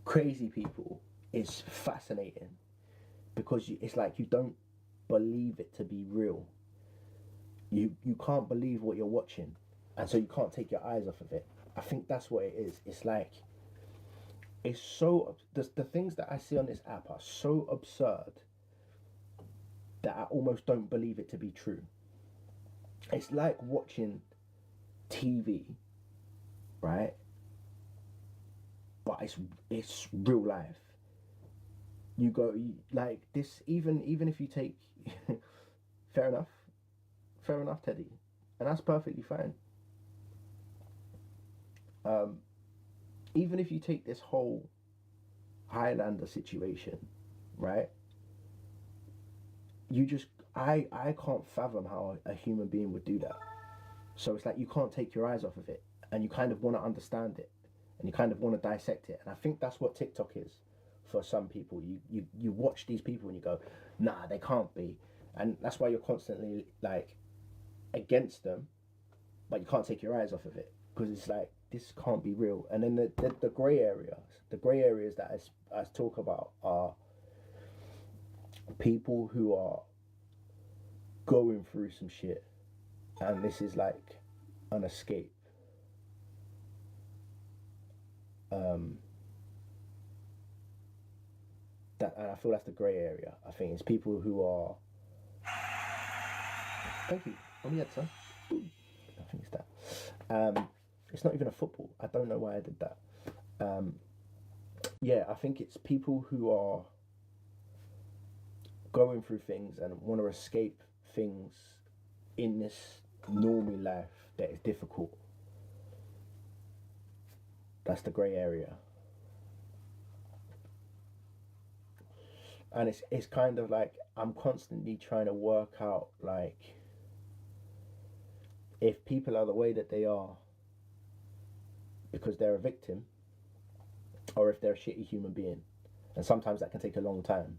crazy people is fascinating because it's like you don't believe it to be real. You can't believe what you're watching, and so you can't take your eyes off of it. I think that's what it is. It's like it's so the things that I see on this app are so absurd that I almost don't believe it to be true. It's like watching TV, right? But it's real life. Like this, even if you take fair enough, Teddy, and that's perfectly fine. Even if you take this whole Highlander situation, right? You just I can't fathom how a human being would do that. So it's like you can't take your eyes off of it, and you kind of want to understand it, and you kind of want to dissect it. And I think that's what TikTok is for some people. You watch these people and you go, nah, they can't be, and that's why you're constantly like against them, but you can't take your eyes off of it because it's like this can't be real. And then the grey areas that I talk about are people who are going through some shit, and this is like an escape. That, and I feel that's the grey area. I think it's people who are. Thank you. On the son. I think it's that. It's not even a football. I don't know why I did that. Yeah, I think it's people who are going through things and want to escape things in this normal life that is difficult. That's the grey area. And it's kind of like I'm constantly trying to work out like if people are the way that they are because they're a victim or if they're a shitty human being. And sometimes that can take a long time.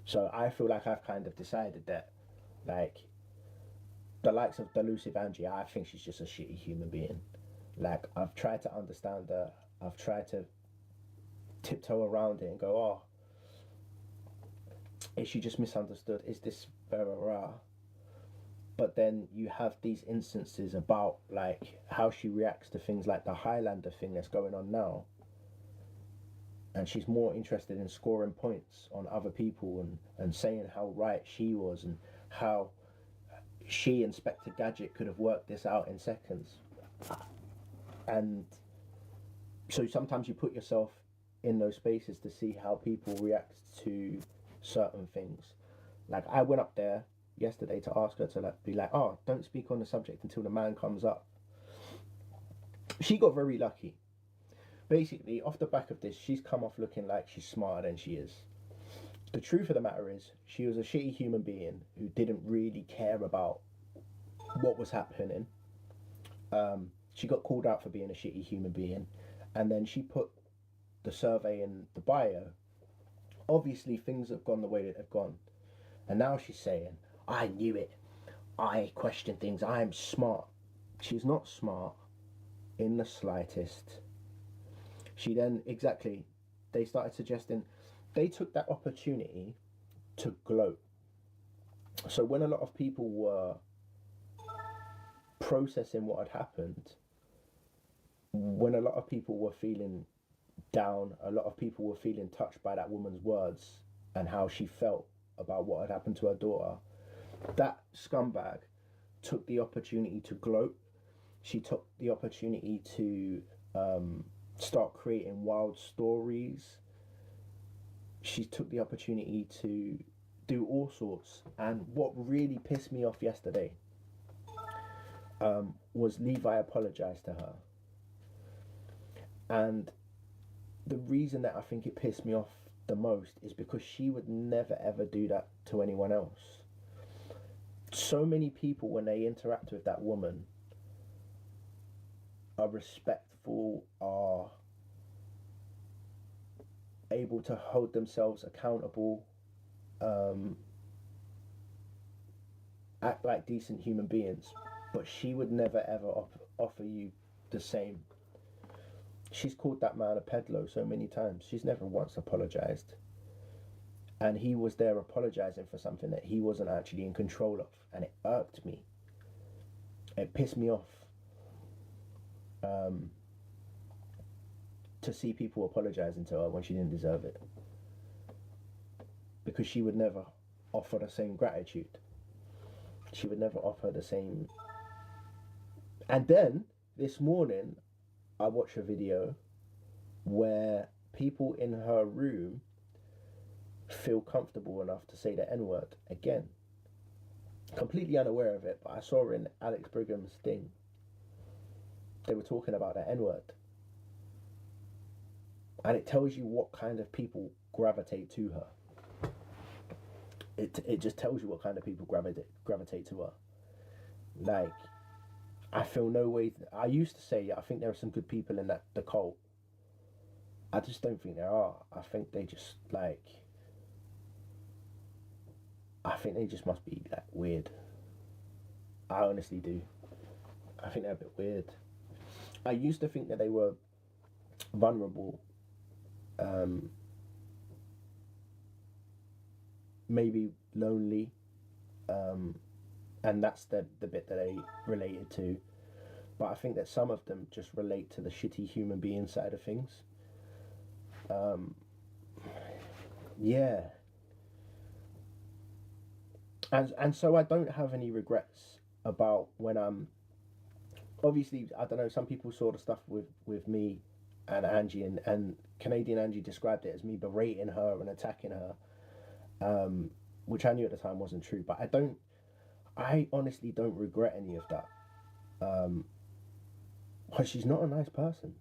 So I feel like I've kind of decided that like the likes of Delusive Angie, I think she's just a shitty human being. Like I've tried to understand her, I've tried to tiptoe around it and go, oh, is she just misunderstood? Is this blah blah blah? But then you have these instances about like how she reacts to things like the Highlander thing that's going on now. And she's more interested in scoring points on other people and saying how right she was and how she, Inspector Gadget, could have worked this out in seconds. And so sometimes you put yourself in those spaces to see how people react to certain things. Like I went up there yesterday to ask her to like be like, oh, don't speak on the subject until the man comes up. She got very lucky. Basically, off the back of this, she's come off looking like she's smarter than she is. The truth of the matter is, she was a shitty human being who didn't really care about what was happening. She got called out for being a shitty human being, and then she put the survey in the bio. Obviously, things have gone the way that they've gone, and now she's saying, I knew it. I question things. I am smart. She's not smart in the slightest. She then, exactly, they started suggesting, they took that opportunity to gloat. So when a lot of people were processing what had happened, when a lot of people were feeling down, a lot of people were feeling touched by that woman's words and how she felt about what had happened to her daughter, that scumbag took the opportunity to gloat. She took the opportunity to start creating wild stories. She took the opportunity to do all sorts. And what really pissed me off yesterday was Levi apologized to her. And the reason that I think it pissed me off the most is because she would never ever do that to anyone else. So many people, when they interact with that woman, are respectful, are able to hold themselves accountable, act like decent human beings, but she would never ever offer you the same. She's called that man a peddler so many times. She's never once apologized. And he was there apologizing for something that he wasn't actually in control of. And it irked me. It pissed me off. To see people apologizing to her when she didn't deserve it. Because she would never offer the same gratitude. She would never offer the same. And then, this morning, I watched a video where people in her room feel comfortable enough to say the N-word again. Completely unaware of it, but I saw in Alex Brigham's thing, they were talking about the N-word. And it tells you what kind of people gravitate to her. It just tells you what kind of people gravitate to her. Like, I feel no way. I used to say I think there are some good people in the cult. I just don't think there are. I think they just must be like weird. I honestly do. I think they're a bit weird. I used to think that they were vulnerable. Maybe lonely, and that's the bit that they related to. But I think that some of them just relate to the shitty human being side of things. Yeah. And so I don't have any regrets about when I'm. Obviously, I don't know, some people saw the stuff with me and Angie, and Canadian Angie described it as me berating her and attacking her, which I knew at the time wasn't true. But I honestly don't regret any of that. Because she's not a nice person.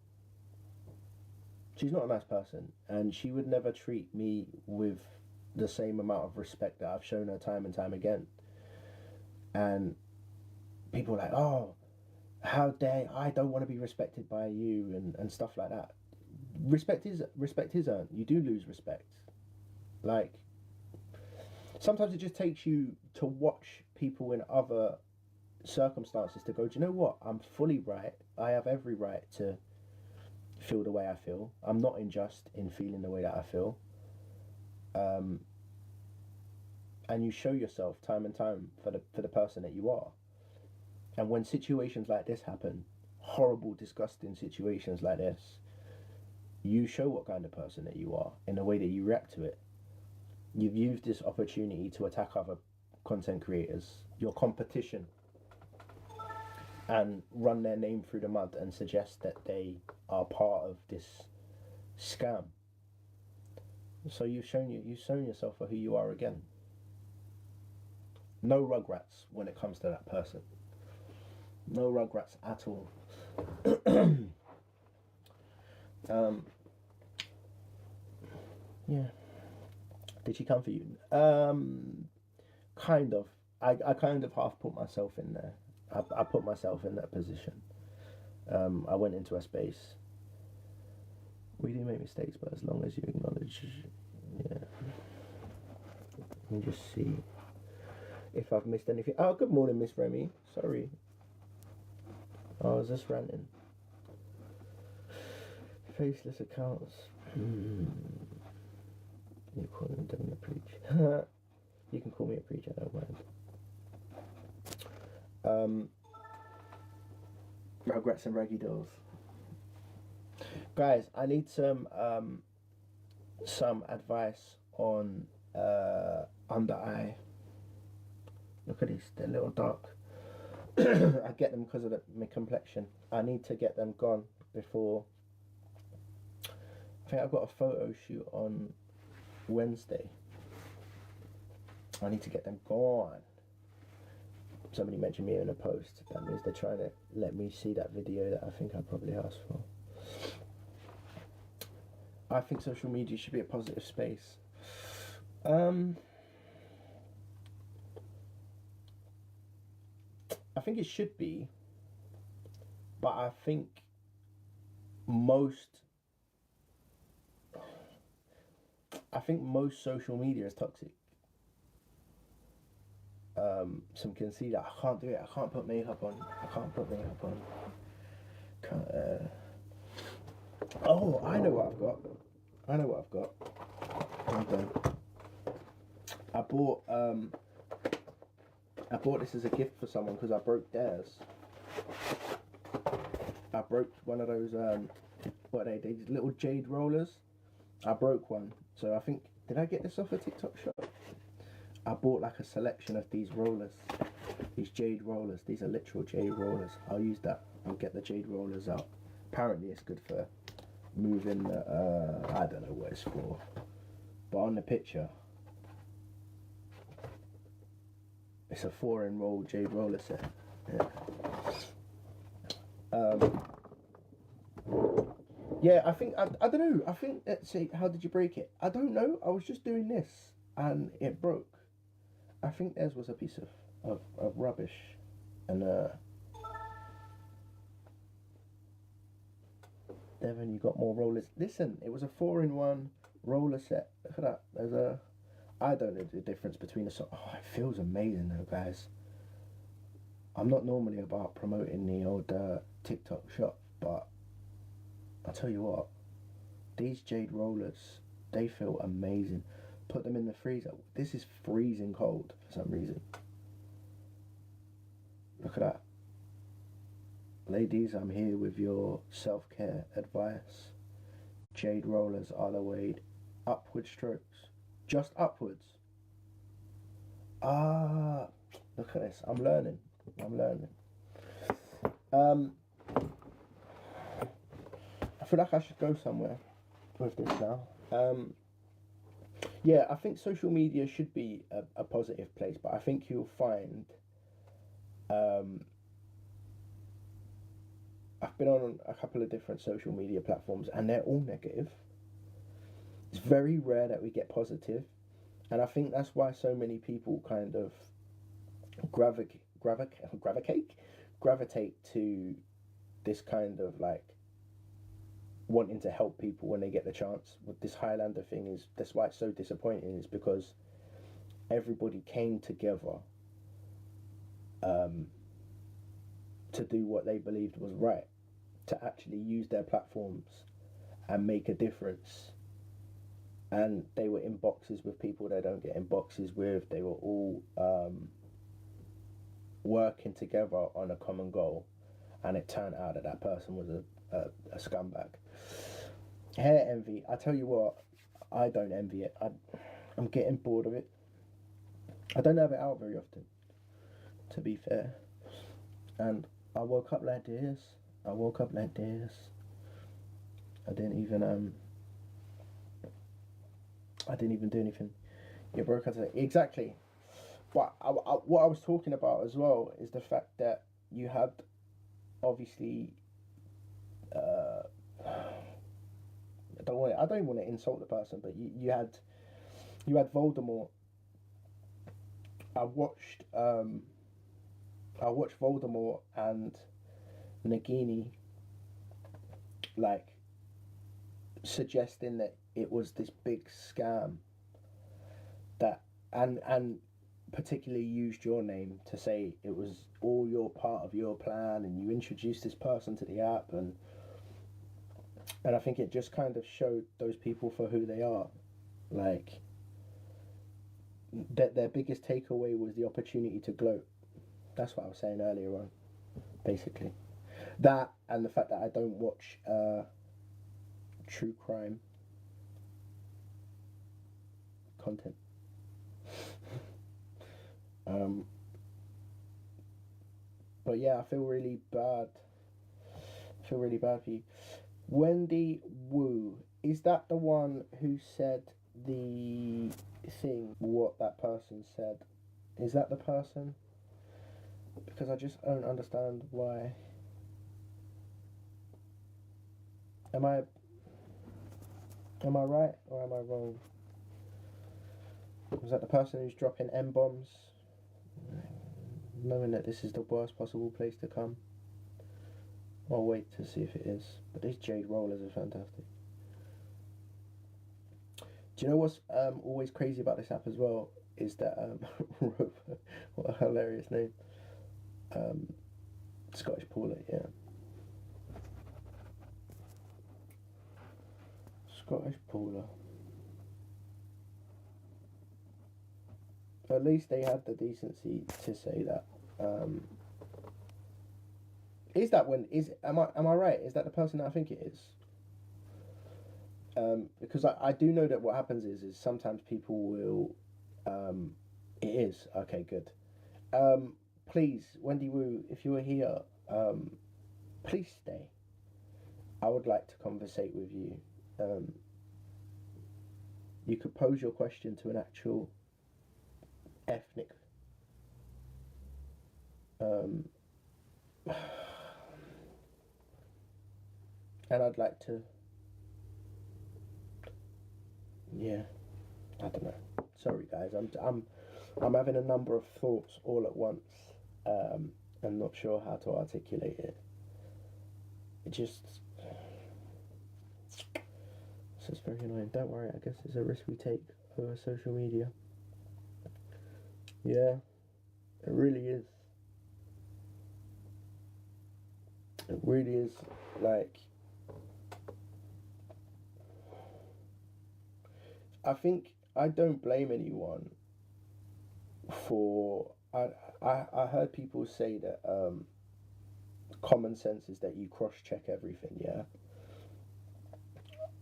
She's not a nice person, and she would never treat me with the same amount of respect that I've shown her time and time again. And people are like, oh, how dare, I don't want to be respected by you, and stuff like that. Respect is earned. You do lose respect. Like, sometimes it just takes you to watch people in other circumstances to go, do you know what? I'm fully right. I have every right to feel the way I feel. I'm not unjust in feeling the way that I feel. And you show yourself time and time for the person that you are. And when situations like this happen, horrible, disgusting situations like this, you show what kind of person that you are in the way that you react to it. You've used this opportunity to attack other content creators, your competition, and run their name through the mud and suggest that they are part of this scam. So you've shown yourself for who you are again. No rugrats when it comes to that person. No rugrats at all. Yeah. Did she come for you? Kind of. I kind of half put myself in there. I put myself in that position. I went into a space. We do make mistakes, but as long as you acknowledge, yeah. Let me just see if I've missed anything. Oh, good morning, Miss Remy. Sorry. I was just ranting. Faceless accounts. You call them doing a preach. You can call me a preacher, I don't mind. Rugrats and Raggy Dolls. Guys, I need some advice on under eye. Look at these, they're a little dark. I get them because of my complexion. I need to get them gone before. I think I've got a photo shoot on Wednesday. I need to get them gone. Somebody mentioned me in a post. That means they're trying to let me see that video that I think I probably asked for. I think social media should be a positive space. I think it should be, but I think most social media is toxic. Some can see that I can't do it. I can't put makeup on. Oh, I know what I've got. I know what I've got. Hold on. I bought this as a gift for someone because I broke theirs. I broke one of those what are they? These little jade rollers. I broke one. So I think, did I get this off a TikTok shop? I bought like a selection of these rollers. These jade rollers. These are literal jade rollers. I'll use that. I'll get the jade rollers out. Apparently it's good for moving the, I don't know what it's for. But on the picture, it's a 4-in-roll jade roller set. Yeah. Yeah, I think, I don't know, I think, let's see, how did you break it? I don't know, I was just doing this and it broke. I think theirs was a piece of rubbish. And Devon, you got more rollers. Listen, it was a 4-in-1 roller set. Look at that. There's a, I don't know the difference between the, oh, it feels amazing though, guys. I'm not normally about promoting the old TikTok shop, but I'll tell you what, these jade rollers, they feel amazing. Put them in the freezer. This is freezing cold for some reason. Look at that. Ladies, I'm here with your self-care advice. Jade rollers are the way. Upward strokes. Just upwards. Ah, look at this. I'm learning. I feel like I should go somewhere with this now. Yeah, I think social media should be a positive place, but I think you'll find I've been on a couple of different social media platforms and they're all negative. It's very rare that we get positive, and I think that's why so many people kind of gravitate to this kind of like wanting to help people when they get the chance. With this Highlander thing, is that's why it's so disappointing, is because everybody came together to do what they believed was right, to actually use their platforms and make a difference. And they were in boxes with people they don't get in boxes with. They were all working together on a common goal, and it turned out that that person was a scumbag. Hair envy, I tell you what, I don't envy it. I'm getting bored of it. I don't have it out very often, to be fair. And I woke up like this. I didn't even do anything. You broke out today. Exactly. But what I was talking about as well is the fact that you had, obviously, I don't want to insult the person, but you had Voldemort. I watched Voldemort and Nagini, like, suggesting that it was this big scam, that and particularly used your name to say it was all your part of your plan, and you introduced this person to the app, and I think it just kind of showed those people for who they are. Like, that their biggest takeaway was the opportunity to gloat. That's what I was saying earlier on, basically. That, and the fact that I don't watch true crime content. But yeah, I feel really bad. For you. Wendy Wu, is that the one who said the thing, what that person said? Is that the person? Because I just don't understand why. Am I right or am I wrong? Was that the person who's dropping M-bombs, knowing that this is the worst possible place to come? I'll wait to see if it is. But these jade rollers are fantastic. Do you know what's always crazy about this app as well? Is that what a hilarious name. Scottish Paulet, yeah. Scottish Paula. At least they had the decency to say that. Is that when am I right? Is that the person that I think it is? Because I do know that what happens is sometimes people will. It is okay. Good. Please, Wendy Wu, if you were here, please stay. I would like to conversate with you. You could pose your question to an actual ethnic. And I'd like to. Yeah, I don't know. Sorry, guys. I'm having a number of thoughts all at once. I'm not sure how to articulate it. It just. It's just very annoying. Don't worry. I guess it's a risk we take over social media. Yeah, it really is. It really is. Like, I think I don't blame anyone for. I heard people say that common sense is that you cross check everything. Yeah,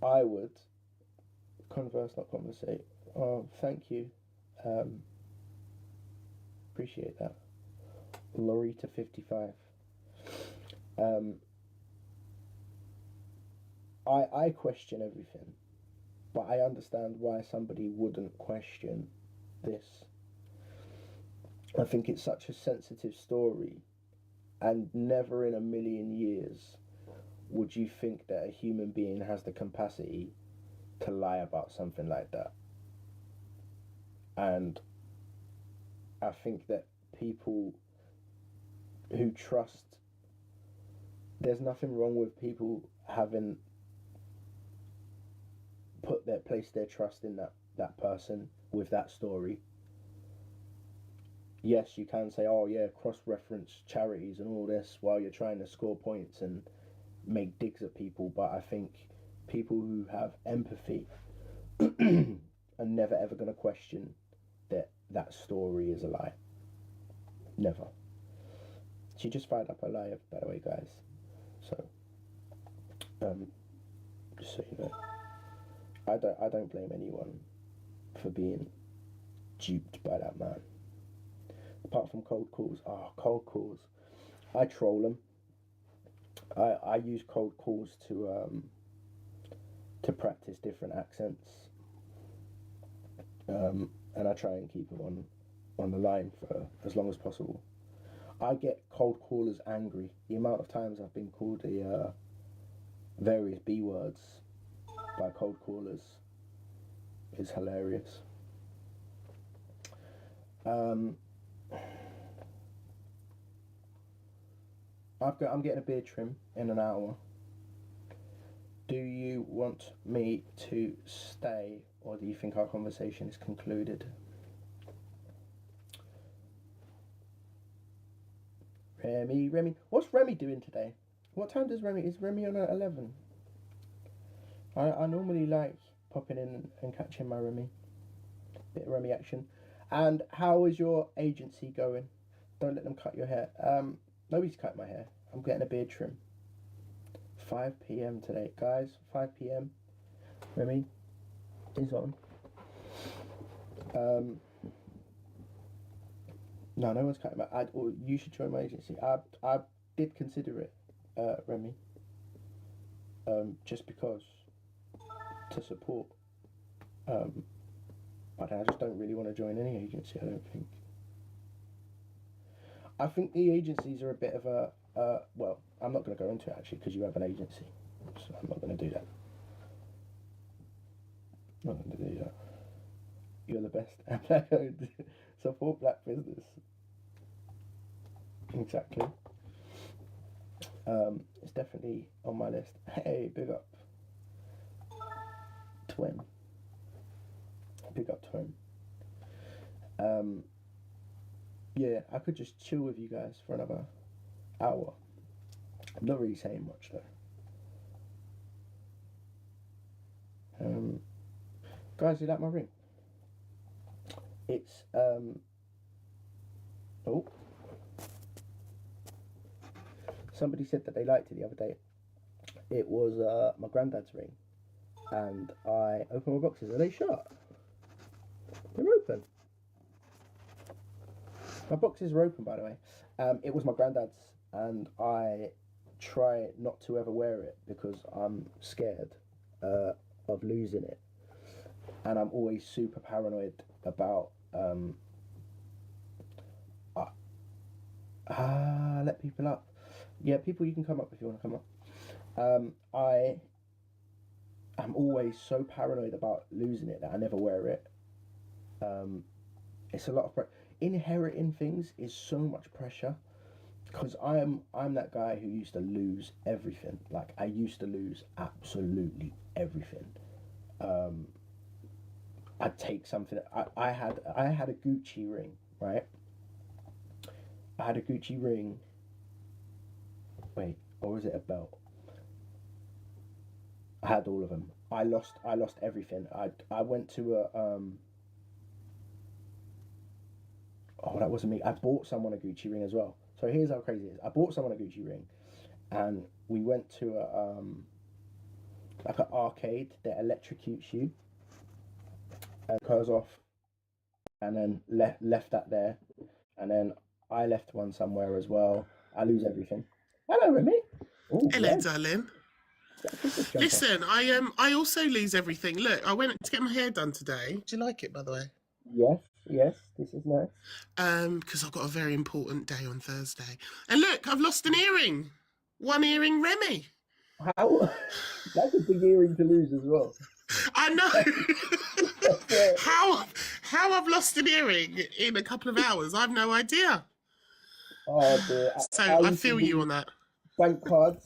I would converse, not conversate. Oh, thank you. Appreciate that. Lorita 55. I question everything, but I understand why somebody wouldn't question this. I think it's such a sensitive story, and never in a million years would you think that a human being has the capacity to lie about something like that. And I think that people who trust, there's nothing wrong with people having placed their trust in that person with that story. Yes, you can say, oh yeah, cross-reference charities and all this while you're trying to score points and make digs at people, but I think people who have empathy are never ever going to question that story is a lie. Never. She just fired up a lie, by the way, guys. So, just so you know, I don't blame anyone for being duped by that man. Apart from cold calls. Cold calls. I troll them. I use cold calls to practice different accents. And I try and keep them on the line for as long as possible. I get cold callers angry. The amount of times I've been called various B words by cold callers is hilarious. I'm getting a beard trim in an hour. Do you want me to stay, or do you think our conversation is concluded? Remy. What's Remy doing today? What time does Remy? Is Remy on at 11? I normally like popping in and catching my Remy. Bit of Remy action. And how is your agency going? Don't let them cut your hair. Nobody's cut my hair. I'm getting a beard trim. 5 p.m. today, guys. 5 p.m. Remy is on. No one's cutting my. You should join my agency. I did consider it, Remy. Just because to support. But I just don't really want to join any agency. I don't think. I think the agencies are a bit of a. Well, I'm not going to go into it actually because you have an agency, so I'm not going to do that. Not going to do that. You're the best at black-owned. Support black business. Exactly. It's definitely on my list. Hey, big up. Twin. Big up Twin. Yeah, I could just chill with you guys for another hour. I'm not really saying much though. Guys, you like my ring? It's oh, somebody said that they liked it the other day. It was my granddad's ring, and I opened my boxes and they shut. They're open. My boxes are open, by the way. It was my granddad's, and I try not to ever wear it because I'm scared of losing it, and I'm always super paranoid about let people up. Yeah, people, you can come up if you want to come up. I am always so paranoid about losing it that I never wear it. It's a lot of inheriting things is so much pressure, because I'm that guy who used to lose everything. Like, I used to lose absolutely everything. I'd take something. I had a Gucci ring, right? I had a Gucci ring. Wait, or was it a belt? I had all of them. I lost everything. I went to a oh, that wasn't me. I bought someone a Gucci ring as well. So here's how crazy it is. I bought someone a Gucci ring, and we went to a like an arcade that electrocutes you and goes off, and then left that there, and then I left one somewhere as well. I lose everything. Hello, Remy. Ooh, Hello, yeah. darling. Listen, I also lose everything. Look, I went to get my hair done today. Do you like it, by the way? Yes, this is nice. Because I've got a very important day on Thursday. And look, I've lost an earring. One earring, Remy. How? That's a big earring to lose as well. I know. How I've lost an earring in a couple of hours, I've no idea. Oh dear. So I feel you on that. Bank cards.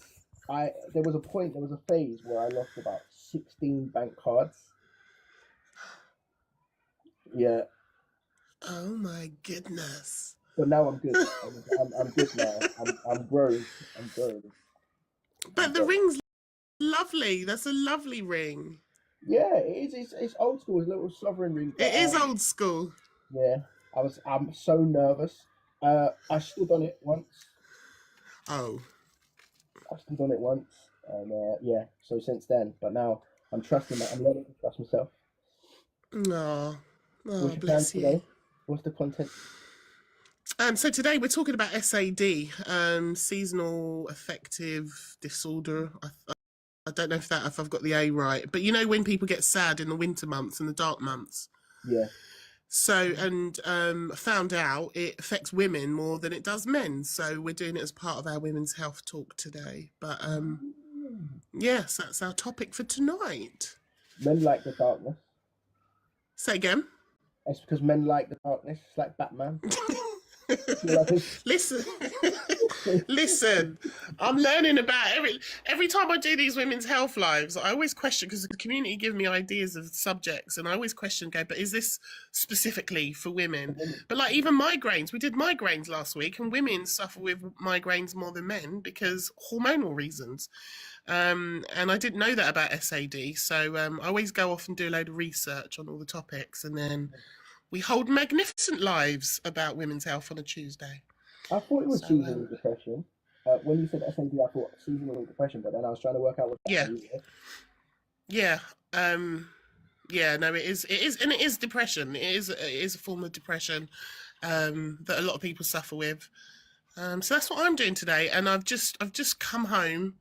There was a phase where I lost about 16 bank cards. Yeah. Oh my goodness. But now I'm good. I'm good now. I'm grown. But the ring's lovely. That's a lovely ring. Yeah, it is. It's old school. It's a little sovereign ring. It is old school. Yeah. I'm so nervous. I stood on it once. Oh. I stood on it once, and yeah. So since then, but now I'm trusting that. I'm learning to trust myself. Oh, What's your bless plans you. Today? What's the content? So today we're talking about SAD, seasonal affective disorder. I don't know if I've got the A right, but you know when people get sad in the winter months and the dark months. Yeah. So, and found out it affects women more than it does men. So we're doing it as part of our women's health talk today. But yes, that's our topic for tonight. Men like the darkness. Say again. It's because men like the darkness. It's like Batman. Listen, I'm learning about every time I do these women's health lives, I always question, because the community give me ideas of subjects, and I always question, but is this specifically for women? But like even migraines, we did migraines last week, and women suffer with migraines more than men because hormonal reasons. And I didn't know that about SAD, so I always go off and do a load of research on all the topics, and then we hold magnificent lives about women's health on a Tuesday. I thought it was seasonal depression. When you said SAD, I thought seasonal depression, but then I was trying to work out what that is. Yeah. No, it is, and it is depression. It is a form of depression that a lot of people suffer with. So that's what I'm doing today, and I've just come home.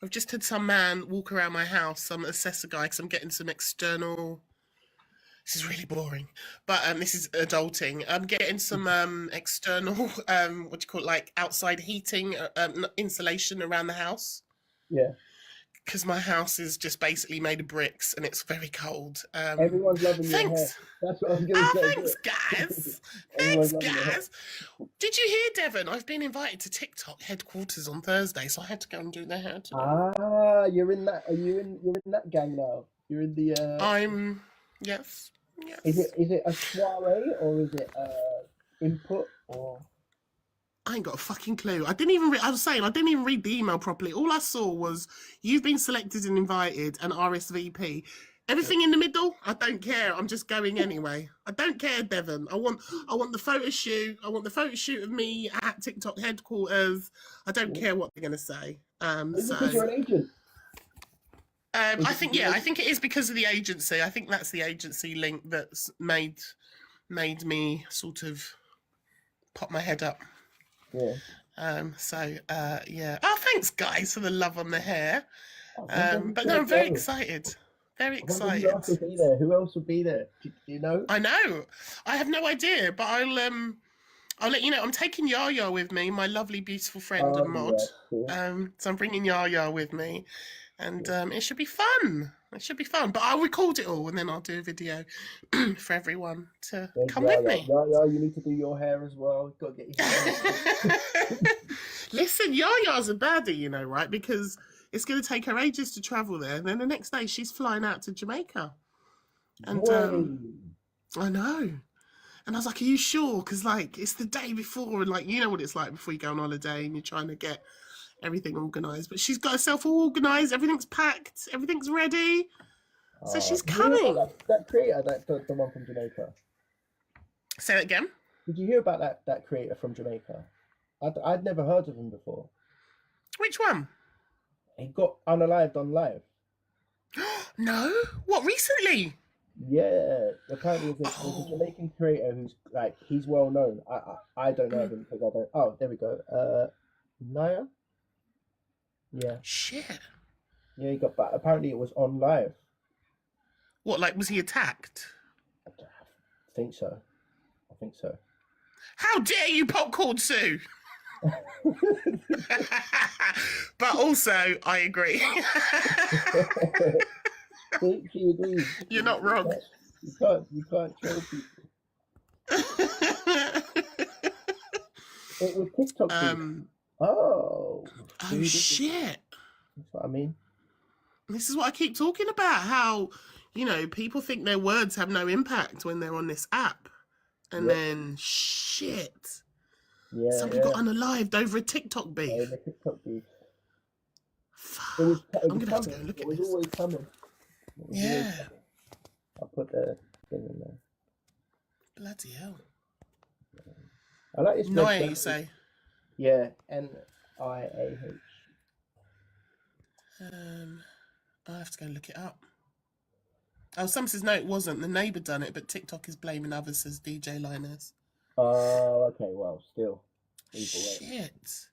I've just had some man walk around my house, some assessor guy, because I'm getting some external. This is really boring, but this is adulting. I'm getting some external, what do you call it, like outside heating, insulation around the house. Yeah. Because my house is just basically made of bricks and it's very cold. Everyone's loving your hair. That's what I was going to say. Thanks, guys. Thanks, guys. Did you hear, Devon? I've been invited to TikTok headquarters on Thursday, so I had to go and do their hair today. You're in that. You're in that gang now. You're in the. Yes. Is it a soiree or is it input or? I ain't got a fucking clue. I didn't even read the email properly. All I saw was you've been selected and invited and RSVP. Everything in the middle, I don't care. I'm just going anyway. I don't care, Devon. I want the photo shoot. I want the photo shoot of me at TikTok headquarters. I don't care what they're gonna say. Is it because you're an agent? I think I think it is because of the agency. I think that's the agency link that's made me sort of pop my head up. Yeah. Yeah. Oh, thanks, guys, for the love on the hair. But no, I'm very excited. Very excited. Who else would be there? Who else would be there? Do you know? I know. I have no idea, but I'll let you know. I'm taking Yaya with me, my lovely, beautiful friend and mod. Yeah, cool. So I'm bringing Yaya with me, and it should be fun. It should be fun. But I'll record it all, and then I'll do a video for everyone to come with me. Yaya, you need to do your hair as well. You've got to get your hair. Listen, Yaya's a baddie, you know, right? Because it's going to take her ages to travel there, and then the next day she's flying out to Jamaica. And I know. And I was like, are you sure? Because, like, it's the day before, and, like, you know what it's like before you go on holiday and you're trying to get everything organised. But she's got herself all organised. Everything's packed. Everything's ready. So she's coming. That creator, the one from Jamaica. Say it again. Did you hear about that creator from Jamaica? I'd never heard of him before. Which one? He got unalived on live. No? What, recently? Yeah, apparently there's a Jamaican creator who's like, he's well known. I don't know him because I don't. Oh, there we go. Naya. Yeah. Shit. Yeah, he got back. Apparently it was on live. What, like, was he attacked? I think so. How dare you, Popcorn Sue? But also, I agree. She agrees. You're not wrong. You can't troll people. It was TikTok. Oh shit. That's what I mean. This is what I keep talking about. How, you know, people think their words have no impact when they're on this app. And then, shit. Yeah, somebody got unalived over a TikTok beef. Over TikTok beef. Fuck. I'm going to have to go and look at this. It was always coming. Yeah. I'll put the thing in there. Bloody hell. I like this. Naya, you say? Yeah, NIAH. I'll have to go look it up. Oh, some says no, it wasn't. The neighbour done it, but TikTok is blaming others, says DJ Linus. Oh, okay. Well, still. Shit.